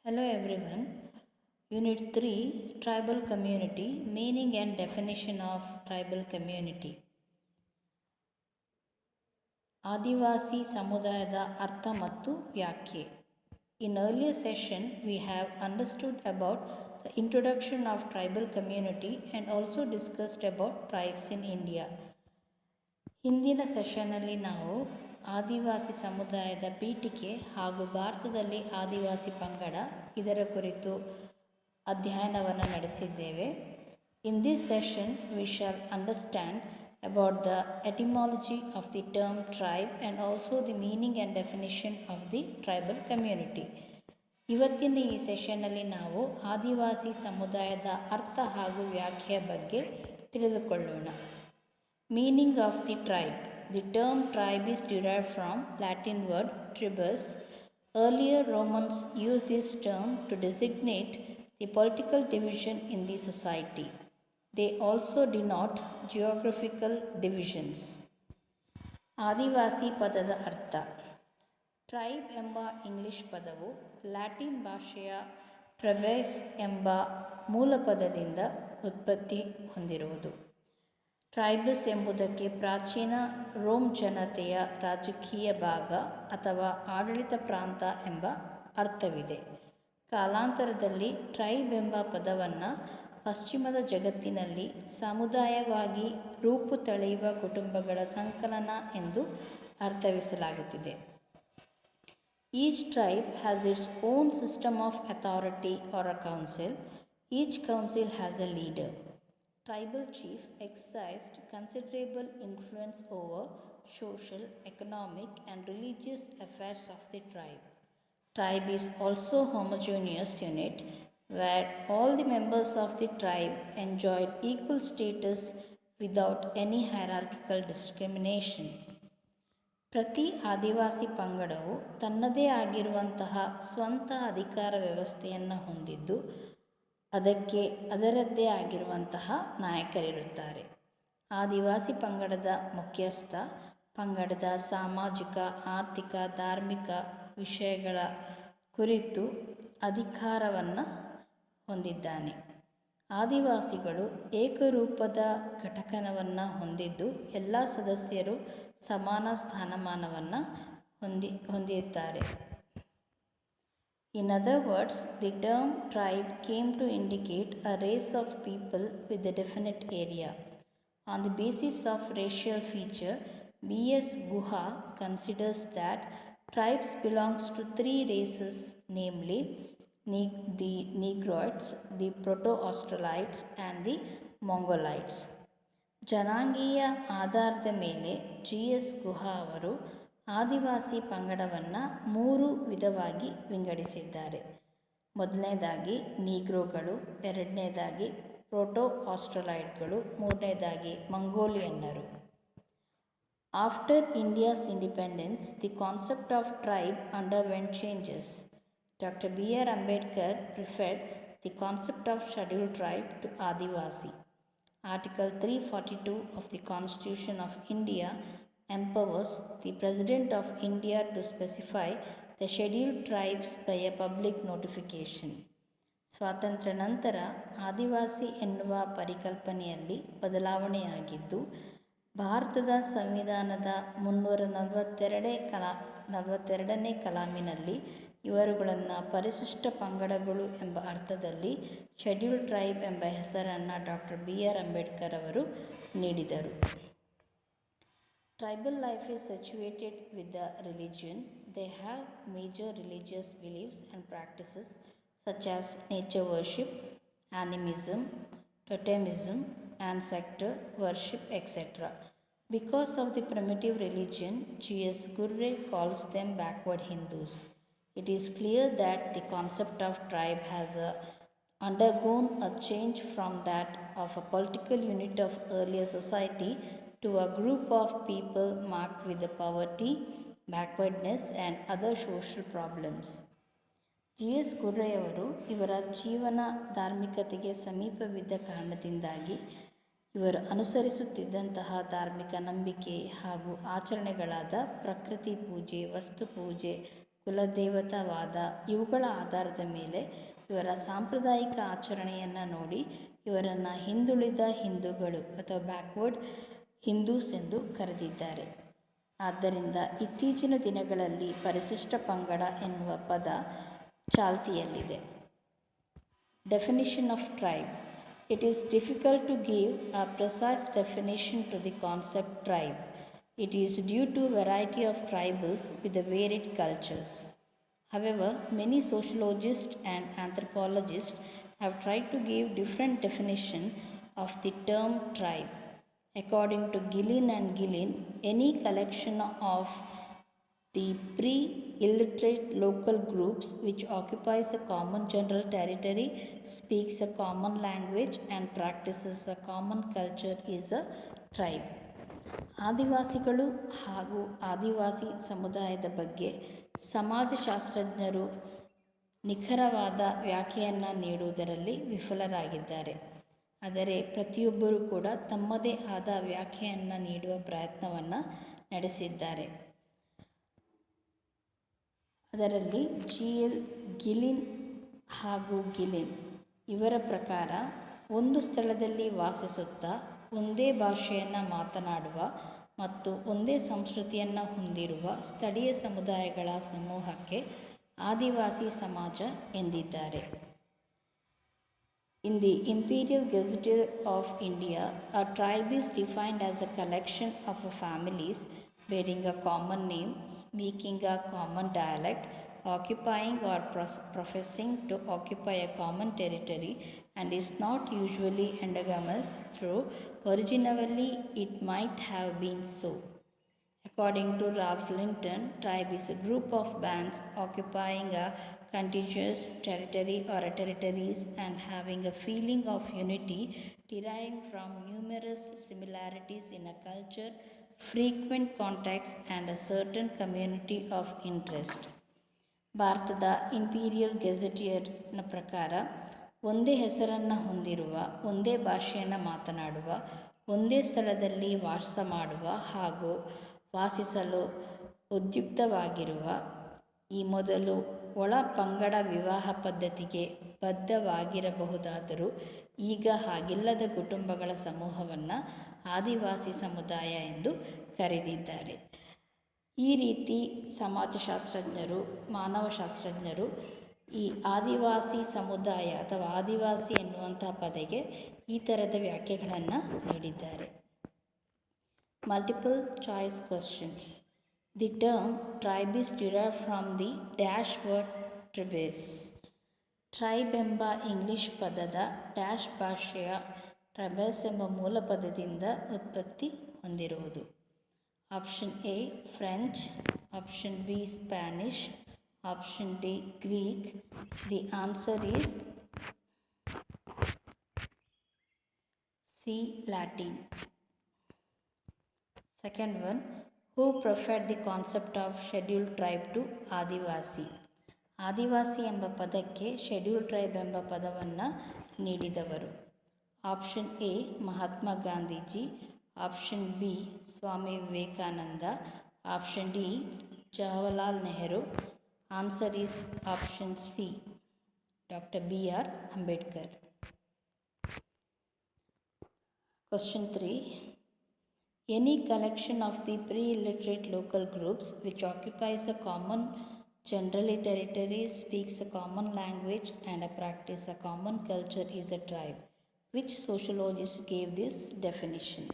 Hello everyone. Unit 3 Tribal Community Meaning and Definition of Tribal Community. ಆದಿವಾಸಿ ಸಮುದಾಯದ ಅರ್ಥ ಮತ್ತು ವ್ಯಾಖ್ಯೆ. In earlier session we have understood about the introduction of tribal community and also discussed about tribes in India. ಹಿಂದಿನ ಸೆಷನ್ನಲ್ಲಿ ನಾವು ಆದಿವಾಸಿ ಸಮುದಾಯದ ಪೀಠಿಕೆ ಹಾಗೂ ಭಾರತದಲ್ಲಿ ಆದಿವಾಸಿ ಪಂಗಡ ಇದರ ಕುರಿತು ಅಧ್ಯಯನವನ್ನು ನಡೆಸಿದ್ದೇವೆ. In this session we shall understand about the etymology of the term tribe and also the meaning and definition of the tribal community. ಇವತ್ತಿನ ಈ ಸೆಷನ್ನಲ್ಲಿ ನಾವು ಆದಿವಾಸಿ ಸಮುದಾಯದ ಅರ್ಥ ಹಾಗೂ ವ್ಯಾಖ್ಯೆಯ ಬಗ್ಗೆ ತಿಳಿದುಕೊಳ್ಳೋಣ. Meaning of the tribe. The term tribe is derived from Latin word tribus. Earlier Romans used this term to designate the political division in the society. They also denote geographical divisions. ಆದಿವಾಸಿ ಪದದ ಅರ್ಥ. Tribe ಎಂಬ English ಪದವು Latin ಭಾಷೆಯ ಟ್ರೈಬಸ್ ಎಂಬ ಮೂಲ ಪದದಿಂದ ಉತ್ಪತ್ತಿ ಹೊಂದಿರುವುದು. ಟ್ರೈಬಸ್ ಎಂಬುದಕ್ಕೆ ಪ್ರಾಚೀನ ರೋಮ್ ಜನತೆಯ ರಾಜಕೀಯ ಭಾಗ ಅಥವಾ ಆಡಳಿತ ಪ್ರಾಂತ ಎಂಬ ಅರ್ಥವಿದೆ. ಕಾಲಾಂತರದಲ್ಲಿ ಟ್ರೈಬ್ ಎಂಬ ಪದವನ್ನು ಪಶ್ಚಿಮದ ಜಗತ್ತಿನಲ್ಲಿ ಸಮುದಾಯವಾಗಿ ರೂಪು ತಳೆಯುವ ಕುಟುಂಬಗಳ ಸಂಕಲನ ಎಂದು ಅರ್ಥೈಸಲಾಗುತ್ತಿದೆ. Each tribe has its own system of authority or a council. Each council has a leader. Tribal chief exercised considerable influence over social, economic and religious affairs of the tribe. Tribe is also a homogeneous unit where all the members of the tribe enjoyed equal status without any hierarchical discrimination. ಪ್ರತಿ ಆದಿವಾಸಿ ಪಂಗಡವು ತನ್ನದೇ ಆಗಿರುವಂತಹ ಸ್ವಂತ ಅಧಿಕಾರ ವ್ಯವಸ್ಥೆಯನ್ನು ಹೊಂದಿದ್ದು ಅದಕ್ಕೆ ಅದರದ್ದೇ ಆಗಿರುವಂತಹ ನಾಯಕರಿರುತ್ತಾರೆ. ಆದಿವಾಸಿ ಪಂಗಡದ ಮುಖ್ಯಸ್ಥ ಪಂಗಡದ ಸಾಮಾಜಿಕ, ಆರ್ಥಿಕ, ಧಾರ್ಮಿಕ ವಿಷಯಗಳ ಕುರಿತು ಅಧಿಕಾರವನ್ನು ಹೊಂದಿದ್ದಾನೆ. ಆದಿವಾಸಿಗಳು ಏಕರೂಪದ ಘಟಕವನ್ನು ಹೊಂದಿದ್ದು ಎಲ್ಲ ಸದಸ್ಯರು ಸಮಾನ ಸ್ಥಾನಮಾನವನ್ನು ಹೊಂದಿರುತ್ತಾರೆ. In other words, the term tribe came to indicate a race of people with a definite area. On the basis of racial feature, B.S. Guha considers that tribes belongs to three races, namely the Negroids, the Proto-Australites and the Mongolites. ಜನಾಂಗೀಯ ಆಧಾರದ ಮೇಲೆ G.S. ಗುಹಾ ಅವರು ಆದಿವಾಸಿ ಪಂಗಡವನ್ನು 3 ವಿಧವಾಗಿ ವಿಂಗಡಿಸಿದ್ದಾರೆ. ಮೊದಲನೇದಾಗಿ ನೀಗ್ರೋಗಳು, ಎರಡನೇದಾಗಿ proto ಆಸ್ಟ್ರಲಾಯ್ಡ್ಗಳು, ಮೂರನೇದಾಗಿ ಮಂಗೋಲಿಯನ್ನರು. After India's independence the concept of tribe underwent changes. Doctor B.R. Ambedkar preferred the concept of scheduled tribe to Adivasi. Article 342 of the Constitution of India empowers the President of India to specify the scheduled tribes by a public notification. ಸ್ವಾತಂತ್ರ್ಯ ನಂತರ ಆದಿವಾಸಿ ಎನ್ನುವ ಪರಿಕಲ್ಪನೆಯಲ್ಲಿ ಬದಲಾವಣೆಯಾಗಿದ್ದು ಭಾರತದ ಸಂವಿಧಾನದ 342ನೇ ಕಲಾಮಿನಲ್ಲಿ ಇವರುಗಳನ್ನು ಪರಿಶಿಷ್ಟ ಪಂಗಡಗಳು ಎಂಬ ಅರ್ಥದಲ್ಲಿ ಶೆಡ್ಯೂಲ್ಡ್ ಟ್ರೈಬ್ ಎಂಬ ಹೆಸರನ್ನು ಡಾಕ್ಟರ್ B.R. ಅಂಬೇಡ್ಕರ್ ಅವರು ನೀಡಿದರು. Tribal life is situated with the religion. They have major religious beliefs and practices such as nature worship, animism, totemism, ancestor worship, etc. Because of the primitive religion, G.S. Gurre calls them backward Hindus. It is clear that the concept of tribe has undergone a change from that of a political unit of earlier society to a group of people marked with the poverty, backwardness and other social problems. G.S. ಗುರ್ರೆಯವರು ಇವರ ಜೀವನ ಧಾರ್ಮಿಕತೆಗೆ ಸಮೀಪವಿದ್ದ ಕಾರಣದಿಂದಾಗಿ ಇವರು ಅನುಸರಿಸುತ್ತಿದ್ದಂತಹ ಧಾರ್ಮಿಕ ನಂಬಿಕೆ ಹಾಗೂ ಆಚರಣೆಗಳಾದ ಪ್ರಕೃತಿ ಪೂಜೆ, ವಸ್ತು ಪೂಜೆ, ಕುಲದೇವತಾವಾದ ಇವುಗಳ ಆಧಾರದ ಮೇಲೆ ಇವರ ಸಾಂಪ್ರದಾಯಿಕ ಆಚರಣೆಯನ್ನು ನೋಡಿ ಇವರನ್ನು ಹಿಂದುಳಿದ ಹಿಂದೂಗಳು ಅಥವಾ ಬ್ಯಾಕ್ವರ್ಡ್ ಹಿಂದೂಸ್ ಎಂದು ಕರೆದಿದ್ದಾರೆ. ಆದ್ದರಿಂದ ಇತ್ತೀಚಿನ ದಿನಗಳಲ್ಲಿ ಪರಿಶಿಷ್ಟ ಪಂಗಡ ಎನ್ನುವ ಪದ ಚಾಲ್ತಿಯಲ್ಲಿದೆ. Definition of tribe. It is difficult to give a precise definition to the concept tribe. It is due to variety of tribals with the varied cultures. However, many sociologists and anthropologists have tried to give different definition of the term tribe. According to Gillin and Gillin, any collection of the pre-illiterate local groups which occupies a common general territory, speaks a common language and practices a common culture is a tribe. ಆದಿವಾಸಿಗಳು ಹಾಗೂ ಆದಿವಾಸಿ ಸಮುದಾಯದ ಬಗ್ಗೆ ಸಮಾಜಶಾಸ್ತ್ರಜ್ಞರು ನಿಖರವಾದ ವ್ಯಾಖ್ಯೆಯನ್ನು ನೀಡುವುದರಲ್ಲಿ ವಿಫಲರಾಗಿದ್ದಾರೆ. ಆದರೆ ಪ್ರತಿಯೊಬ್ಬರೂ ಕೂಡ ತಮ್ಮದೇ ಆದ ವ್ಯಾಖ್ಯೆಯನ್ನು ನೀಡುವ ಪ್ರಯತ್ನವನ್ನು ನಡೆಸಿದ್ದಾರೆ. ಅದರಲ್ಲಿ ಗಿಲಿನ್ ಹಾಗೂ ಗಿಲಿನ್ ಇವರ ಪ್ರಕಾರ ಒಂದು ಸ್ಥಳದಲ್ಲಿ ವಾಸಿಸುತ್ತಾ ಒಂದೇ ಭಾಷೆಯನ್ನು ಮಾತನಾಡುವ ಮತ್ತು ಒಂದೇ ಸಂಸ್ಕೃತಿಯನ್ನು ಹೊಂದಿರುವ ಸ್ಥಳೀಯ ಸಮುದಾಯಗಳ ಸಮೂಹಕ್ಕೆ ಆದಿವಾಸಿ ಸಮಾಜ ಎಂದಿದ್ದಾರೆ. In the Imperial Gazette of India, a tribe is defined as a collection of families bearing a common name, speaking a common dialect, occupying or professing to occupy a common territory, and is not usually endogamous, though originally it might have been so. According to Ralph Linton, tribe is a group of bands occupying a contiguous territory or territories and having a feeling of unity deriving from numerous similarities in a culture, frequent contacts and a certain community of interest. ಭಾರತದ imperial ಗೆಜೆಟಿಯರ್ನ ಪ್ರಕಾರ ಒಂದೇ ಹೆಸರನ್ನು ಹೊಂದಿರುವ, ಒಂದೇ ಭಾಷೆಯನ್ನು ಮಾತನಾಡುವ, ಒಂದೇ ಸ್ಥಳದಲ್ಲಿ ವಾಸ ಮಾಡುವ ಹಾಗೂ ವಾಸಿಸಲು ಉದ್ಯುಕ್ತವಾಗಿರುವ ಈ ಮೊದಲು ಒಳ ಪಂಗಡ ವಿವಾಹ ಪದ್ಧತಿಗೆ ಬದ್ಧವಾಗಿರಬಹುದಾದರೂ ಈಗ ಹಾಗಿಲ್ಲದ ಕುಟುಂಬಗಳ ಸಮೂಹವನ್ನು ಆದಿವಾಸಿ ಸಮುದಾಯ ಎಂದು ಕರೆದಿದ್ದಾರೆ. ಈ ರೀತಿ ಸಮಾಜಶಾಸ್ತ್ರಜ್ಞರು, ಮಾನವಶಾಸ್ತ್ರಜ್ಞರು ಈ ಆದಿವಾಸಿ ಸಮುದಾಯ ಅಥವಾ ಆದಿವಾಸಿ ಎನ್ನುವಂತಹ ಪದಕ್ಕೆ ಈ ಥರದ ವ್ಯಾಖ್ಯೆಗಳನ್ನು ನೀಡಿದ್ದಾರೆ. Multiple choice questions. The term tribe is derived from the dash word tribes. Tribe ಎಂಬ ಇಂಗ್ಲಿಷ್ ಪದದ ಡ್ಯಾಶ್ ಭಾಷೆಯ ಟ್ರೈಬಲ್ಸ್ ಎಂಬ ಮೂಲ ಪದದಿಂದ ಉತ್ಪತ್ತಿ ಹೊಂದಿರುವುದು. Option A French, option B Spanish, option D Greek. The answer is C Latin. Second one, who preferred the concept of scheduled tribe to adivasi? Adivasi ಎಂಬ ಪದಕ್ಕೆ ಶೆಡ್ಯೂಲ್ ಟ್ರೈಬ್ ಎಂಬ ಪದವನ್ನು ನೀಡಿದವರು. Option A Mahatma Gandhiji, option B Swami Vivekananda, option D Jawaharlal Nehru. Answer is option C doctor B.R. Ambedkar. Question 3. Any collection of the pre-illiterate local groups which occupies a common generally territory, speaks a common language and practice a common culture is a tribe. Which sociologist gave this definition?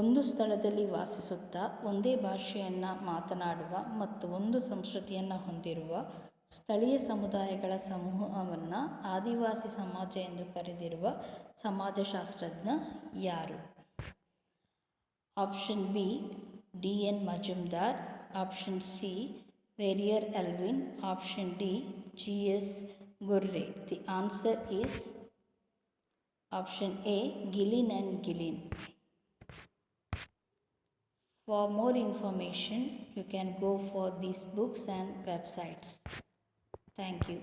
ಒಂದು ಸ್ಥಳದಲ್ಲಿ ವಾಸಿಸುತ್ತಾ ಒಂದೇ ಭಾಷೆಯನ್ನು ಮಾತನಾಡುವ ಮತ್ತು ಒಂದು ಸಂಸ್ಕೃತಿಯನ್ನು ಹೊಂದಿರುವ ಸ್ಥಳೀಯ ಸಮುದಾಯಗಳ ಸಮೂಹವನ್ನು ಆದಿವಾಸಿ ಸಮಾಜ ಎಂದು ಕರೆದಿರುವ ಸಮಾಜಶಾಸ್ತ್ರಜ್ಞ ಯಾರು? Option B D.N. Majumdar, option C Verrier Elwin, option D G.S. Ghurye. The answer is option A Gillin and Gillin. For more information, you can go for these books and websites. Thank you.